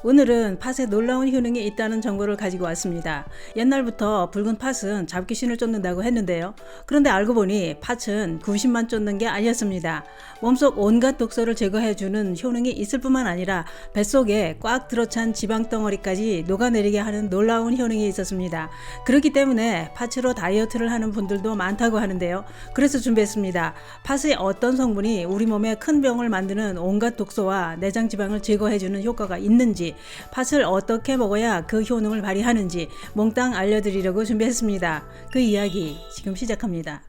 오늘은 팥에 놀라운 효능이 있다는 정보를 가지고 왔습니다. 옛날부터 붉은 팥은 잡귀신을 쫓는다고 했는데요. 그런데 알고 보니 팥은 귀신만 쫓는 게 아니었습니다. 몸속 온갖 독소를 제거해주는 효능이 있을 뿐만 아니라 뱃속에 꽉 들어찬 지방덩어리까지 녹아내리게 하는 놀라운 효능이 있었습니다. 그렇기 때문에 팥으로 다이어트를 하는 분들도 많다고 하는데요. 그래서 준비했습니다. 팥의 어떤 성분이 우리 몸에 큰 병을 만드는 온갖 독소와 내장 지방을 제거해주는 효과가 있는지, 팥을 어떻게 먹어야 그 효능을 발휘하는지 몽땅 알려드리려고 준비했습니다. 그 이야기 지금 시작합니다.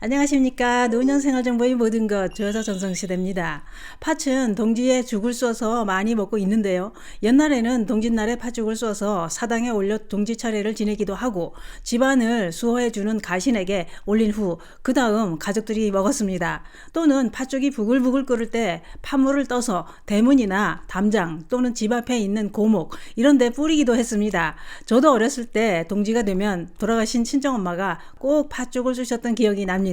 안녕하십니까. 노년생활정보의 모든 것 조여사 전성시대입니다. 팥은 동지에 죽을 쏘서 많이 먹고 있는데요. 옛날에는 동짓날에 팥죽을 쏘서 사당에 올려 동지 차례를 지내기도 하고 집안을 수호해주는 가신에게 올린 후 그 다음 가족들이 먹었습니다. 또는 팥죽이 부글부글 끓을 때 팥물을 떠서 대문이나 담장 또는 집 앞에 있는 고목 이런 데 뿌리기도 했습니다. 저도 어렸을 때 동지가 되면 돌아가신 친정엄마가 꼭 팥죽을 쑤셨던 기억이 납니다.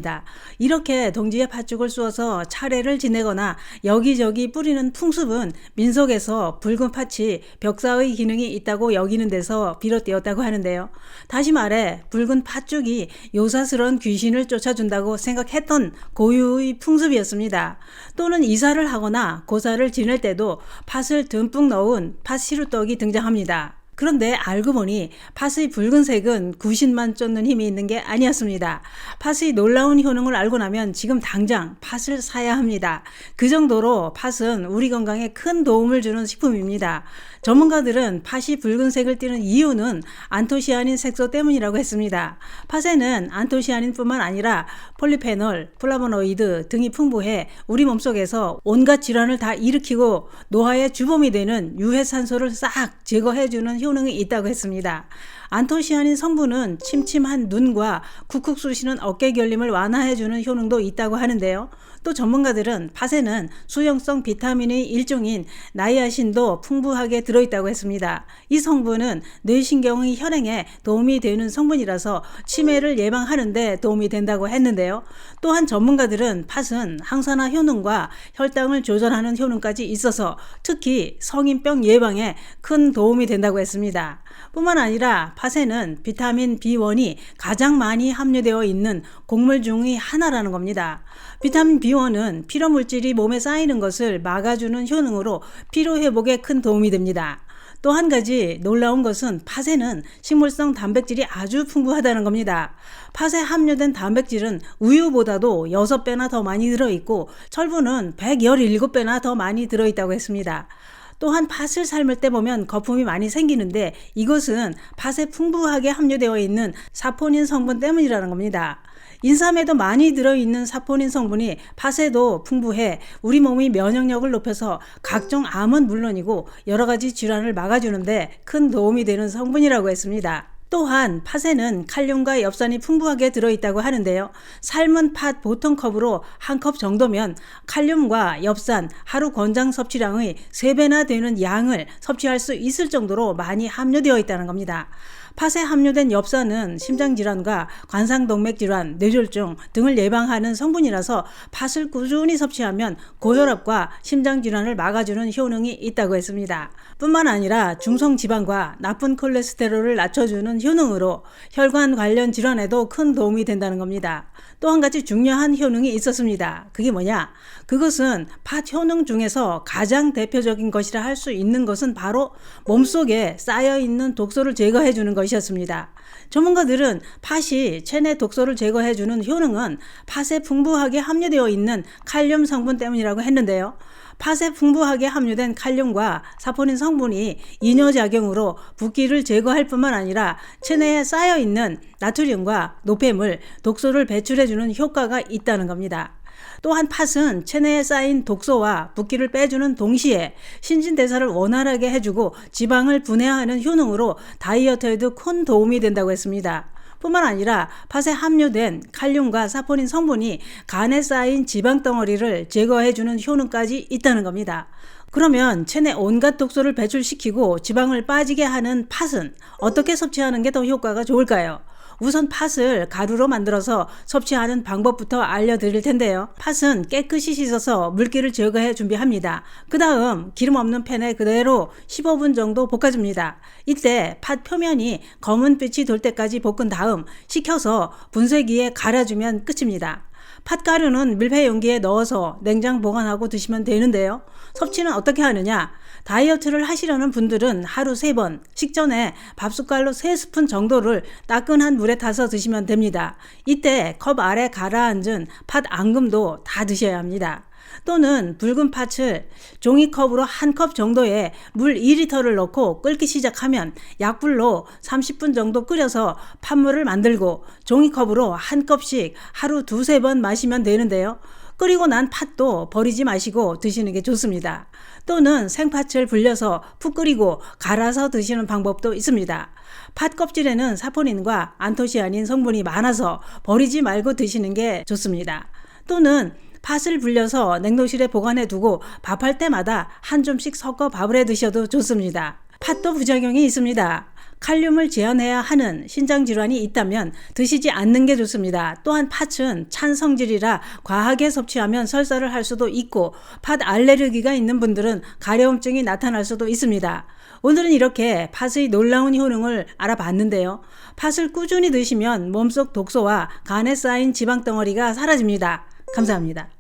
이렇게 동지에 팥죽을 쑤어서 차례를 지내거나 여기저기 뿌리는 풍습은 민속에서 붉은 팥이 벽사의 기능이 있다고 여기는 데서 비롯되었다고 하는데요. 다시 말해 붉은 팥죽이 요사스러운 귀신을 쫓아준다고 생각했던 고유의 풍습이었습니다. 또는 이사를 하거나 고사를 지낼 때도 팥을 듬뿍 넣은 팥시루떡이 등장합니다. 그런데 알고 보니 팥의 붉은색은 귀신만 쫓는 힘이 있는 게 아니었습니다. 팥의 놀라운 효능을 알고 나면 지금 당장 팥을 사야 합니다. 그 정도로 팥은 우리 건강에 큰 도움을 주는 식품입니다. 전문가들은 팥이 붉은색을 띠는 이유는 안토시아닌 색소 때문이라고 했습니다. 팥에는 안토시아닌뿐만 아니라 폴리페놀, 플라보노이드 등이 풍부해 우리 몸속에서 온갖 질환을 다 일으키고 노화의 주범이 되는 유해산소를 싹 제거해주는 효능이 있다고 했습니다. 안토시아닌 성분은 침침한 눈과 쿡쿡 쑤시는 어깨 결림을 완화해주는 효능도 있다고 하는데요. 또 전문가들은 팥에는 수용성 비타민의 일종인 나이아신도 풍부하게 들어있다고 했습니다. 이 성분은 뇌신경의 혈행에 도움이 되는 성분이라서 치매를 예방하는 데 도움이 된다고 했는데요. 또한 전문가들은 팥은 항산화 효능과 혈당을 조절하는 효능까지 있어서 특히 성인병 예방에 큰 도움이 된다고 했습니다. 뿐만 아니라 팥에는 비타민 B1이 가장 많이 함유되어 있는 곡물 중의 하나라는 겁니다. 비타민 B1은 피로물질이 몸에 쌓이는 것을 막아주는 효능으로 피로회복에 큰 도움이 됩니다. 또 한 가지 놀라운 것은 팥에는 식물성 단백질이 아주 풍부하다는 겁니다. 팥에 함유된 단백질은 우유보다도 6배나 더 많이 들어있고 철분은 117배나 더 많이 들어있다고 했습니다. 또한 팥을 삶을 때 보면 거품이 많이 생기는데 이것은 팥에 풍부하게 함유되어 있는 사포닌 성분 때문이라는 겁니다. 인삼에도 많이 들어있는 사포닌 성분이 팥에도 풍부해 우리 몸의 면역력을 높여서 각종 암은 물론이고 여러 가지 질환을 막아주는데 큰 도움이 되는 성분이라고 했습니다. 또한 팥에는 칼륨과 엽산이 풍부하게 들어있다고 하는데요. 삶은 팥 보통 컵으로 한 컵 정도면 칼륨과 엽산 하루 권장 섭취량의 3배나 되는 양을 섭취할 수 있을 정도로 많이 함유되어 있다는 겁니다. 팥에 함유된 엽산은 심장질환과 관상동맥질환, 뇌졸중 등을 예방하는 성분이라서 팥을 꾸준히 섭취하면 고혈압과 심장질환을 막아주는 효능이 있다고 했습니다. 뿐만 아니라 중성지방과 나쁜 콜레스테롤을 낮춰주는 효능으로 혈관 관련 질환에도 큰 도움이 된다는 겁니다. 또 한 가지 중요한 효능이 있었습니다. 그게 뭐냐? 그것은 팥 효능 중에서 가장 대표적인 것이라 할 수 있는 것은 바로 몸속에 쌓여있는 독소를 제거해주는 것이었습니다. 전문가들은 팥이 체내 독소를 제거해주는 효능은 팥에 풍부하게 함유되어 있는 칼륨 성분 때문이라고 했는데요. 팥에 풍부하게 함유된 칼륨과 사포닌 성분이 이뇨작용으로 붓기를 제거할 뿐만 아니라 체내에 쌓여있는 나트륨과 노폐물, 독소를 배출해주는 효과가 있다는 겁니다. 또한 팥은 체내에 쌓인 독소와 붓기를 빼주는 동시에 신진대사를 원활하게 해주고 지방을 분해하는 효능으로 다이어트에도 큰 도움이 된다고 했습니다. 뿐만 아니라 팥에 함유된 칼륨과 사포닌 성분이 간에 쌓인 지방 덩어리를 제거해주는 효능까지 있다는 겁니다. 그러면 체내 온갖 독소를 배출시키고 지방을 빠지게 하는 팥은 어떻게 섭취하는 게 더 효과가 좋을까요? 우선 팥을 가루로 만들어서 섭취하는 방법부터 알려드릴 텐데요. 팥은 깨끗이 씻어서 물기를 제거해 준비합니다. 그 다음 기름 없는 팬에 그대로 15분 정도 볶아줍니다. 이때 팥 표면이 검은빛이 돌 때까지 볶은 다음 식혀서 분쇄기에 갈아주면 끝입니다. 팥가루는 밀폐 용기에 넣어서 냉장 보관하고 드시면 되는데요. 섭취는 어떻게 하느냐? 다이어트를 하시려는 분들은 하루 3번, 식전에 밥숟갈로 3스푼 정도를 따끈한 물에 타서 드시면 됩니다. 이때 컵 아래 가라앉은 팥 앙금도 다 드셔야 합니다. 또는 붉은 팥을 종이컵으로 한 컵 정도의 물 2리터를 넣고 끓기 시작하면 약불로 30분 정도 끓여서 팥물을 만들고 종이컵으로 한 컵씩 하루 2-3번 마시면 되는데요. 끓이고 난 팥도 버리지 마시고 드시는 게 좋습니다. 또는 생팥을 불려서 푹 끓이고 갈아서 드시는 방법도 있습니다. 팥 껍질에는 사포닌과 안토시아닌 성분이 많아서 버리지 말고 드시는 게 좋습니다. 또는 팥을 불려서 냉동실에 보관해 두고 밥할 때마다 한 줌씩 섞어 밥을 해 드셔도 좋습니다. 팥도 부작용이 있습니다. 칼륨을 제한해야 하는 신장질환이 있다면 드시지 않는 게 좋습니다. 또한 팥은 찬 성질이라 과하게 섭취하면 설사를 할 수도 있고 팥 알레르기가 있는 분들은 가려움증이 나타날 수도 있습니다. 오늘은 이렇게 팥의 놀라운 효능을 알아봤는데요. 팥을 꾸준히 드시면 몸속 독소와 간에 쌓인 지방 덩어리가 사라집니다. 감사합니다.